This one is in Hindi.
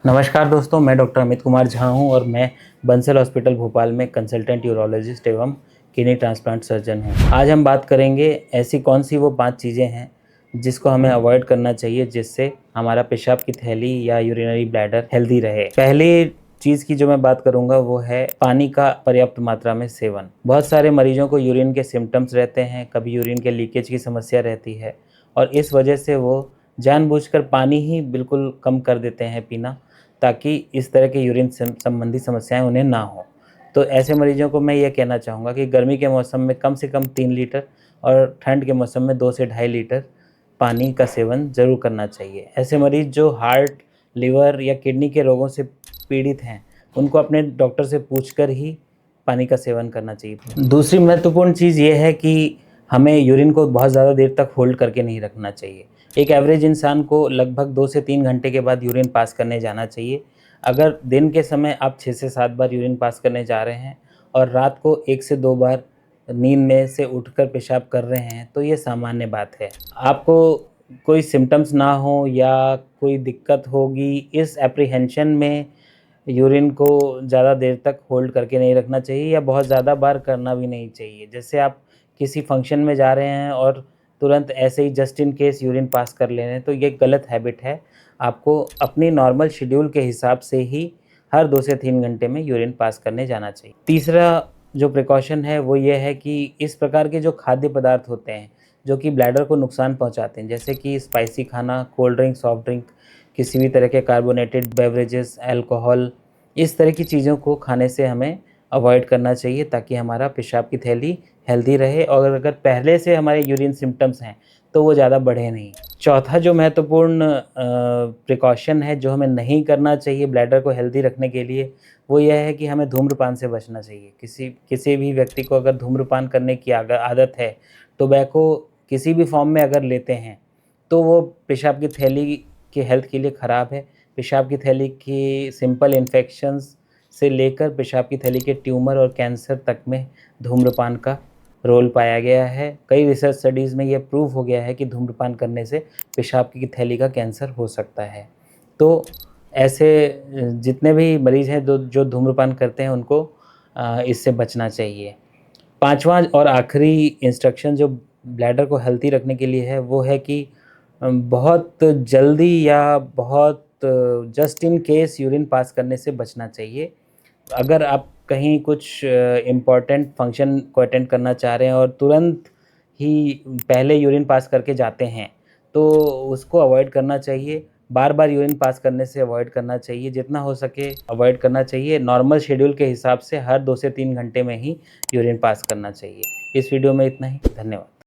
नमस्कार दोस्तों, मैं डॉक्टर अमित कुमार झा हूँ और मैं बंसल हॉस्पिटल भोपाल में कंसल्टेंट यूरोलॉजिस्ट एवं किडनी ट्रांसप्लांट सर्जन हूँ। आज हम बात करेंगे ऐसी कौन सी वो 5 चीज़ें हैं जिसको हमें अवॉइड करना चाहिए जिससे हमारा पेशाब की थैली या यूरिनरी ब्लैडर हेल्दी रहे। पहली चीज़ की जो मैं बात करूँगा वो है पानी का पर्याप्त मात्रा में सेवन। बहुत सारे मरीजों को यूरिन के सिम्टम्स रहते हैं, कभी यूरिन के लीकेज की समस्या रहती है और इस वजह से वो जानबूझकर पानी ही बिल्कुल कम कर देते हैं पीना, ताकि इस तरह के यूरिन संबंधी समस्याएं उन्हें ना हो। तो ऐसे मरीजों को मैं ये कहना चाहूँगा कि गर्मी के मौसम में कम से कम 3 लीटर और ठंड के मौसम में 2 से ढाई लीटर पानी का सेवन ज़रूर करना चाहिए। ऐसे मरीज जो हार्ट, लिवर या किडनी के रोगों से पीड़ित हैं, उनको अपने डॉक्टर से पूछकर ही पानी का सेवन करना चाहिए। दूसरी महत्वपूर्ण चीज़ ये है कि हमें यूरिन को बहुत ज़्यादा देर तक होल्ड करके नहीं रखना चाहिए। एक एवरेज इंसान को लगभग 2 से 3 घंटे के बाद यूरिन पास करने जाना चाहिए। अगर दिन के समय आप 6 से 7 बार यूरिन पास करने जा रहे हैं और रात को 1 से 2 बार नींद में से उठकर पेशाब कर रहे हैं, तो ये सामान्य बात है। आपको कोई सिम्पटम्स ना हो या कोई दिक्कत होगी, इस एप्रीहेंशन में यूरिन को ज़्यादा देर तक होल्ड करके नहीं रखना चाहिए या बहुत ज़्यादा बार करना भी नहीं चाहिए। जैसे आप किसी फंक्शन में जा रहे हैं और तुरंत ऐसे ही just in case urine pass कर ले रहे हैं, तो ये गलत हैबिट है। आपको अपनी नॉर्मल शेड्यूल के हिसाब से ही हर 2 से 3 घंटे में यूरिन पास करने जाना चाहिए। तीसरा जो प्रिकॉशन है वो ये है कि इस प्रकार के जो खाद्य पदार्थ होते हैं, जो कि ब्लैडर को नुकसान पहुँचाते हैं, जैसे कि स्पाइसी खाना, कोल्ड ड्रिंक, सॉफ्ट ड्रिंक, किसी भी तरह के कार्बोनेटेड बेवरेजेस, अल्कोहल, इस तरह की चीज़ों को खाने से हमें अवॉइड करना चाहिए ताकि हमारा पेशाब की थैली हेल्दी रहे और अगर पहले से हमारे यूरिन सिम्पटम्स हैं तो वो ज़्यादा बढ़े नहीं। चौथा जो महत्वपूर्ण प्रिकॉशन है जो हमें नहीं करना चाहिए ब्लैडर को हेल्दी रखने के लिए, वो यह है कि हमें धूम्रपान से बचना चाहिए। किसी भी व्यक्ति को अगर धूम्रपान करने की आदत है, टोबैको किसी भी फॉर्म में अगर लेते हैं, तो वो पेशाब की थैली की हेल्थ के लिए ख़राब है। पेशाब की थैली की सिंपल इन्फेक्शंस से लेकर पेशाब की थैली के ट्यूमर और कैंसर तक में धूम्रपान का रोल पाया गया है। कई रिसर्च स्टडीज़ में ये प्रूव हो गया है कि धूम्रपान करने से पेशाब की थैली का कैंसर हो सकता है। तो ऐसे जितने भी मरीज़ हैं जो धूम्रपान करते हैं उनको इससे बचना चाहिए। पाँचवाँ और आखिरी इंस्ट्रक्शन जो ब्लैडर को हेल्दी रखने के लिए है वो है कि बहुत जल्दी या बहुत जस्ट इन केस यूरिन पास करने से बचना चाहिए। अगर आप कहीं कुछ इम्पोर्टेंट फंक्शन को अटेंड करना चाह रहे हैं और तुरंत ही पहले यूरिन पास करके जाते हैं, तो उसको अवॉइड करना चाहिए। बार-बार यूरिन पास करने से अवॉइड करना चाहिए, जितना हो सके अवॉइड करना चाहिए। नॉर्मल शेड्यूल के हिसाब से हर 2 से 3 घंटे में ही यूरिन पास करना चाहिए। इस वीडियो में इतना ही। धन्यवाद।